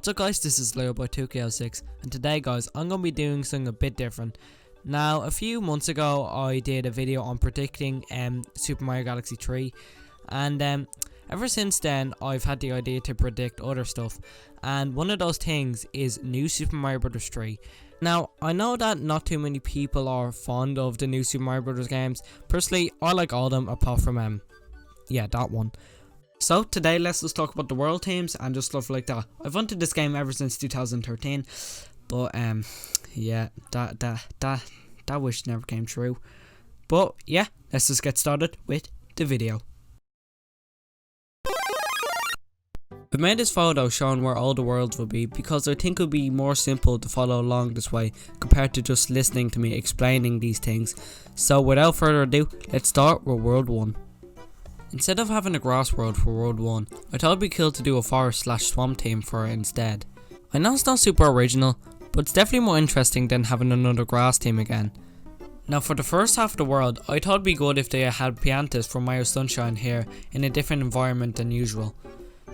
What's up guys, this is Birabuto and today guys I'm going to be doing something a bit different. Now a few months ago I did a video on predicting Super Mario Galaxy 3 and ever since then I've had the idea to predict other stuff, and one of those things is new Super Mario Bros. 3. Now I know that not too many people are fond of the new Super Mario Bros. Games. Personally I like all of them apart from that one. So today let's just talk about the world teams and just stuff like that. I've wanted this game ever since 2013, but yeah, that wish never came true. But yeah, let's just get started with the video. I made this photo showing where all the worlds will be because I think it would be more simple to follow along this way compared to just listening to me explaining these things. So without further ado, let's start with World 1. Instead of having a grass world for World 1, I thought it'd be cool to do a forest/swamp theme for it instead. I know it's not super original, but it's definitely more interesting than having another grass theme again. Now for the first half of the world, I thought it'd be good if they had Piantas from Mario Sunshine here in a different environment than usual.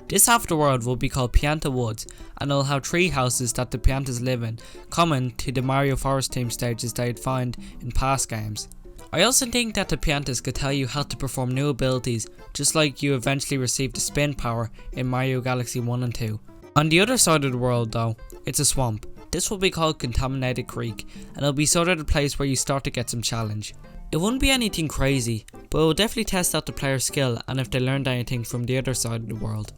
This half of the world will be called Pianta Woods, and it'll have tree houses that the Piantas live in, common to the Mario Forest theme stages that you'd find in past games. I also think that the Piantas could tell you how to perform new abilities, just like you eventually received the spin power in Mario Galaxy 1 and 2. On the other side of the world though, it's a swamp. This will be called Contaminated Creek, and it'll be sort of the place where you start to get some challenge. It wouldn't be anything crazy, but it will definitely test out the player's skill and if they learned anything from the other side of the world.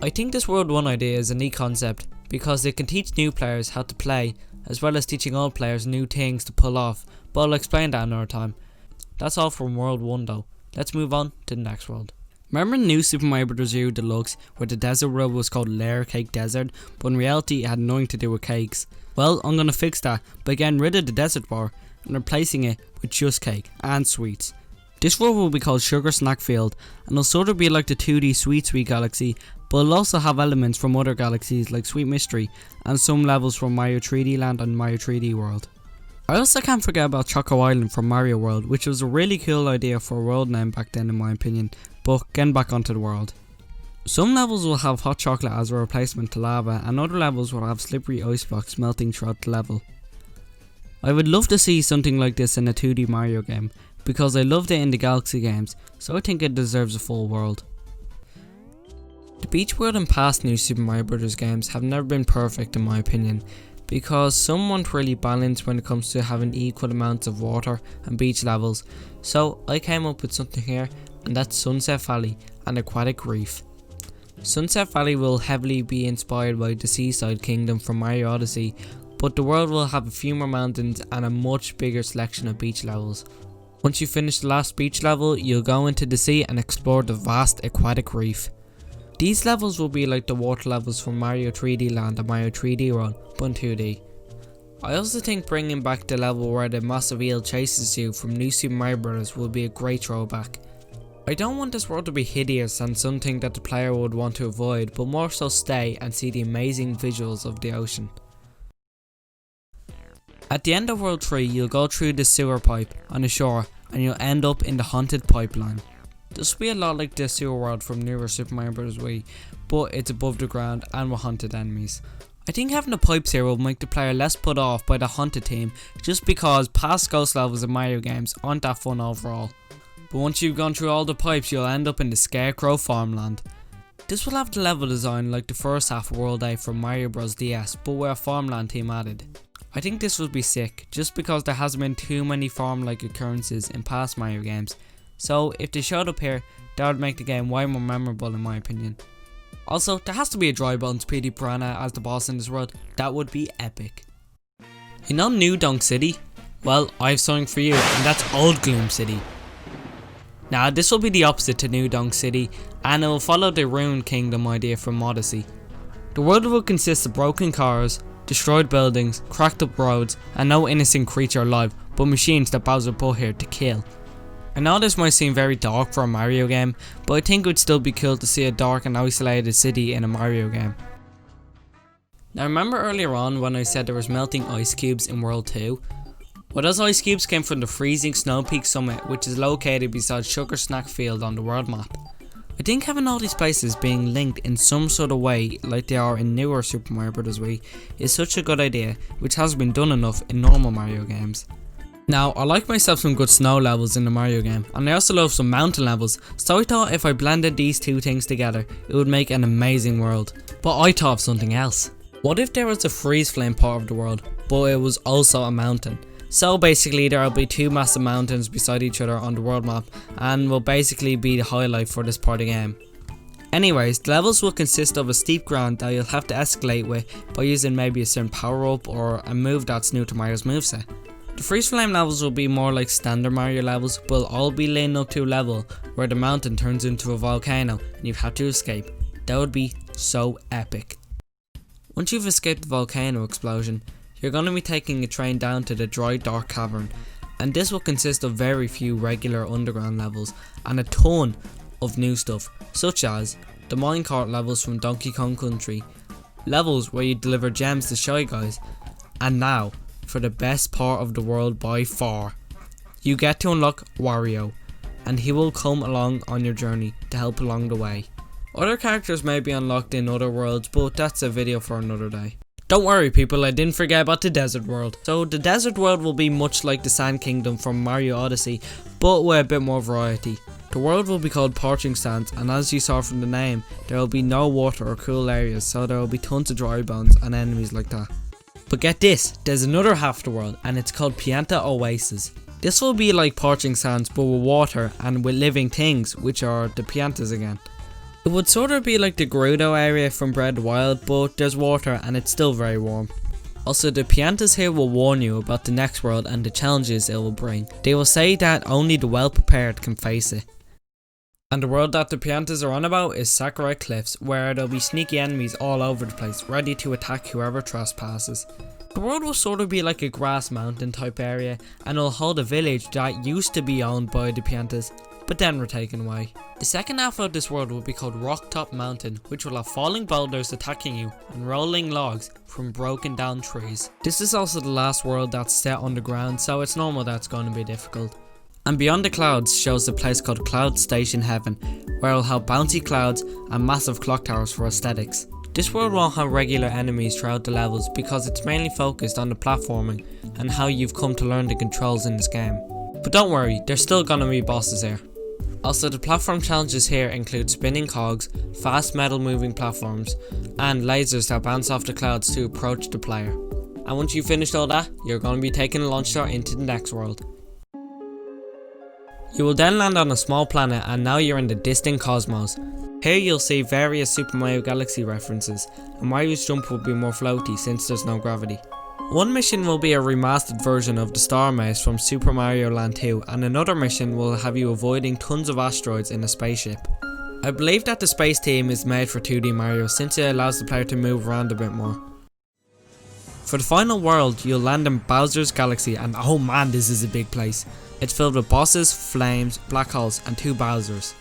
I think this World 1 idea is a neat concept, because it can teach new players how to play, as well as teaching old players new things to pull off, but I'll explain that another time. That's all from World 1 though. Let's move on to the next world. Remember new Super Mario Bros. U Deluxe where the desert world was called Layer Cake Desert, but in reality it had nothing to do with cakes? Well, I'm gonna fix that by getting rid of the desert bar and replacing it with just cake and sweets. This world will be called Sugar Snack Field, and it'll sort of be like the 2D Sweet Galaxy, but it'll also have elements from other galaxies like Sweet Mystery and some levels from Mario 3D Land and Mario 3D World. I also can't forget about Choco Island from Mario World, which was a really cool idea for a world name back then in my opinion, but getting back onto the world. Some levels will have hot chocolate as a replacement to lava, and other levels will have slippery ice blocks melting throughout the level. I would love to see something like this in a 2D Mario game, because I loved it in the Galaxy games, so I think it deserves a full world. The beach world in past new Super Mario Bros. Games have never been perfect in my opinion, because some weren't really balanced when it comes to having equal amounts of water and beach levels, so I came up with something here, and that's Sunset Valley and Aquatic Reef. Sunset Valley will heavily be inspired by the Seaside Kingdom from Mario Odyssey, but the world will have a few more mountains and a much bigger selection of beach levels. Once you finish the last beach level, you'll go into the sea and explore the vast Aquatic Reef. These levels will be like the water levels from Mario 3D Land and Mario 3D World, but in 2D. I also think bringing back the level where the massive eel chases you from New Super Mario Bros. Will be a great throwback. I don't want this world to be hideous and something that the player would want to avoid, but more so stay and see the amazing visuals of the ocean. At the end of World 3 you'll go through the sewer pipe on the shore and you'll end up in the haunted pipeline. This will be a lot like the sewer world from newer Super Mario Bros. Wii, but it's above the ground and with haunted enemies. I think having the pipes here will make the player less put off by the haunted theme, just because past ghost levels in Mario games aren't that fun overall. But once you've gone through all the pipes you'll end up in the Scarecrow Farmland. This will have the level design like the first half of World 8 from Mario Bros. DS, but with a farmland theme added. I think this will be sick, just because there hasn't been too many farm-like occurrences in past Mario games. So if they showed up here, that would make the game way more memorable in my opinion. Also, there has to be a dry bones Speedy Piranha as the boss in this world. That would be epic. You know New Donk City? Well, I have something for you, and that's Old Gloom City. Now this will be the opposite to New Donk City, and it will follow the Ruined Kingdom idea from Odyssey. The world will consist of broken cars, destroyed buildings, cracked up roads, and no innocent creature alive, but machines that Bowser put here to kill. I know this might seem very dark for a Mario game, but I think it would still be cool to see a dark and isolated city in a Mario game. Now remember earlier on when I said there was melting ice cubes in World 2? Well, those ice cubes came from the freezing Snow Peak summit, which is located beside Sugar Snack Field on the world map. I think having all these places being linked in some sort of way, like they are in newer Super Mario Bros. Wii, is such a good idea, which has been done enough in normal Mario games. Now, I like myself some good snow levels in the Mario game, and I also love some mountain levels, so I thought if I blended these two things together, it would make an amazing world. But I thought of something else. What if there was a Freezeflame part of the world, but it was also a mountain? So basically there will be two massive mountains beside each other on the world map, and will basically be the highlight for this part of the game. Anyways, the levels will consist of a steep ground that you'll have to escalate with by using maybe a certain power up or a move that's new to Mario's moveset. The Freezeflame levels will be more like standard Mario levels, but will all be leading up to a level where the mountain turns into a volcano and you have to escape. That would be so epic. Once you've escaped the volcano explosion, you're going to be taking a train down to the dry Dark Cavern, and this will consist of very few regular underground levels and a ton of new stuff, such as the minecart levels from Donkey Kong Country, levels where you deliver gems to Shy Guys, and now, for the best part of the world by far, you get to unlock Wario, and he will come along on your journey to help along the way. Other characters may be unlocked in other worlds, but that's a video for another day. Don't worry people, I didn't forget about the desert world. So the desert world will be much like the Sand Kingdom from Mario Odyssey, but with a bit more variety. The world will be called Parching Sands, and as you saw from the name, there will be no water or cool areas, so there will be tons of dry bones and enemies like that. But get this, there's another half of the world, and it's called Pianta Oasis. This will be like Parching Sands but with water and with living things, which are the Piantas again. It would sort of be like the Gerudo area from Breath of the Wild, but there's water and it's still very warm. Also, the Piantas here will warn you about the next world and the challenges it will bring. They will say that only the well prepared can face it. And the world that the Piantas are on about is Sakura Cliffs, where there'll be sneaky enemies all over the place, ready to attack whoever trespasses. The world will sort of be like a grass mountain type area, and it'll hold a village that used to be owned by the Piantas, but then were taken away. The second half of this world will be called Rock Top Mountain, which will have falling boulders attacking you and rolling logs from broken down trees. This is also the last world that's set on the ground, so it's normal that it's going to be difficult. And Beyond the Clouds shows a place called Cloud Station Heaven, where it'll have bouncy clouds and massive clock towers for aesthetics. This world won't have regular enemies throughout the levels because it's mainly focused on the platforming and how you've come to learn the controls in this game. But don't worry, there's still gonna be bosses here. Also, the platform challenges here include spinning cogs, fast metal moving platforms, and lasers that bounce off the clouds to approach the player. And once you've finished all that, you're going to be taking a launch star into the next world. You will then land on a small planet, and now you're in the distant cosmos. Here you'll see various Super Mario Galaxy references, and Mario's jump will be more floaty since there's no gravity. One mission will be a remastered version of the Star Maze from Super Mario Land 2, and another mission will have you avoiding tons of asteroids in a spaceship. I believe that the space theme is made for 2D Mario since it allows the player to move around a bit more. For the final world, you'll land in Bowser's Galaxy, and oh man, this is a big place. It's filled with bosses, flames, black holes, and 2 Bowsers.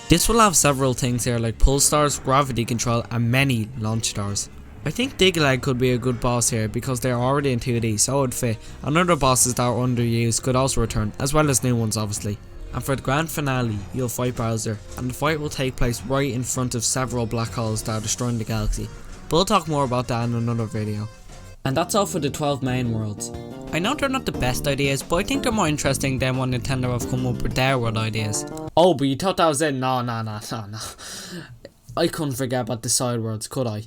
This will have several things here like pull stars, gravity control, and many launch stars. I think Digleg could be a good boss here because they're already in 2D, so it would fit, and other bosses that are underused could also return, as well as new ones obviously. And for the grand finale, you'll fight Bowser, and the fight will take place right in front of several black holes that are destroying the galaxy. But we'll talk more about that in another video. And that's all for the 12 main worlds. I know they're not the best ideas, but I think they're more interesting than what Nintendo have come up with their world ideas. Oh, but you thought that was it? No. I couldn't forget about the side worlds, could I?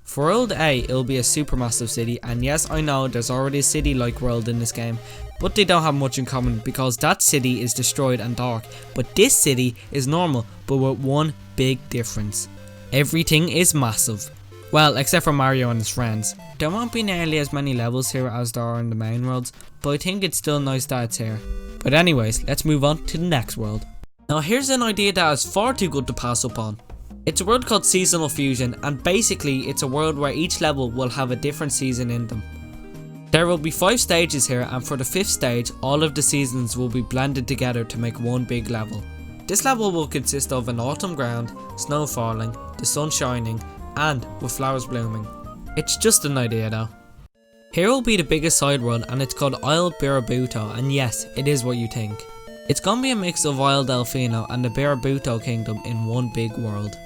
For World A, it'll be a supermassive city, and yes, I know there's already a city-like world in this game, but they don't have much in common because that city is destroyed and dark, but this city is normal, but with one big difference. Everything is massive. Well, except for Mario and his friends. There won't be nearly as many levels here as there are in the main worlds, but I think it's still nice that it's here. But anyways, let's move on to the next world. Now here's an idea that is far too good to pass up on. It's a world called Seasonal Fusion, and basically it's a world where each level will have a different season in them. There will be 5 stages here, and for the 5th stage, all of the seasons will be blended together to make one big level. This level will consist of an autumn ground, snow falling, the sun shining, and with flowers blooming. It's just an idea though. Here will be the biggest side world, and it's called Isle Birabuto, and yes, it is what you think. It's gonna be a mix of Isle Delfino and the Birabuto kingdom in one big world.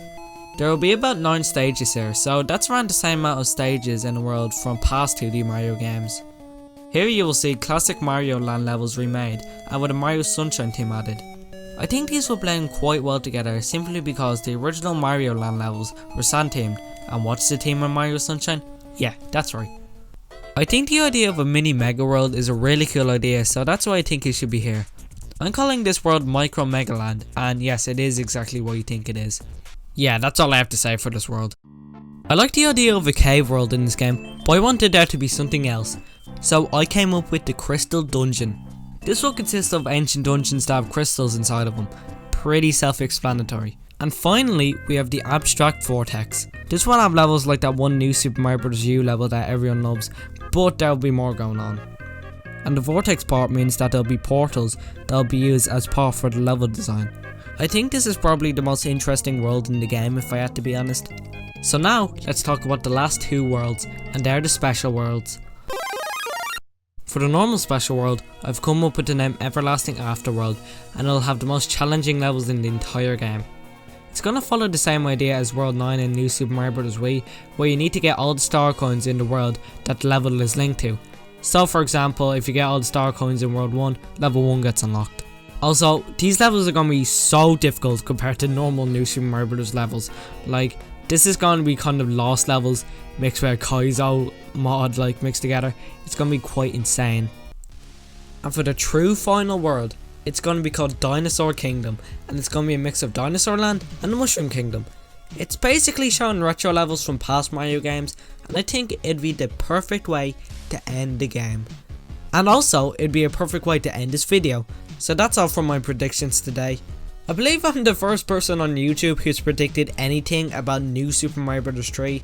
There will be about 9 stages here, so that's around the same amount of stages in the world from past 2D Mario games. Here you will see classic Mario Land levels remade and with a Mario Sunshine theme added. I think these will blend quite well together simply because the original Mario Land levels were sand themed, and what's the theme of Mario Sunshine? Yeah, that's right. I think the idea of a mini Mega World is a really cool idea, so that's why I think it should be here. I'm calling this world Micro Megaland, and yes, it is exactly what you think it is. Yeah, that's all I have to say for this world. I like the idea of a cave world in this game, but I wanted there to be something else. So I came up with the Crystal Dungeon. This will consist of ancient dungeons that have crystals inside of them. Pretty self-explanatory. And finally, we have the Abstract Vortex. This will have levels like that one new Super Mario Bros. U level that everyone loves, but there will be more going on. And the Vortex part means that there will be portals that will be used as part for the level design. I think this is probably the most interesting world in the game if I had to be honest. So now, let's talk about the last 2 worlds, and they're the special worlds. For the normal special world, I've come up with the name Everlasting Afterworld, and it'll have the most challenging levels in the entire game. It's gonna follow the same idea as World 9 in New Super Mario Bros. Wii, where you need to get all the star coins in the world that the level is linked to. So for example, if you get all the star coins in World 1, level 1 gets unlocked. Also, these levels are gonna be so difficult compared to normal New Super Mario Bros. Levels. Like, this is gonna be kind of Lost levels mixed with a Kaizo mod mixed together. It's gonna be quite insane. And for the true final world, it's gonna be called Dinosaur Kingdom, and it's gonna be a mix of Dinosaur Land and the Mushroom Kingdom. It's basically showing retro levels from past Mario games, and I think it'd be the perfect way to end the game. And also, it'd be a perfect way to end this video. So that's all from my predictions today. I believe I'm the first person on YouTube who's predicted anything about New Super Mario Bros. 3.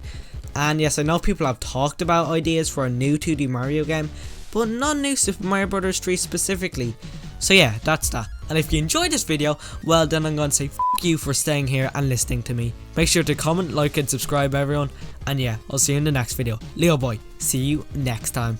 And yes, I know people have talked about ideas for a new 2D Mario game, but not New Super Mario Bros. 3 specifically. So yeah, that's that. And if you enjoyed this video, well then I'm going to say f*** you for staying here and listening to me. Make sure to comment, like and subscribe everyone. And yeah, I'll see you in the next video. Leo boy, see you next time.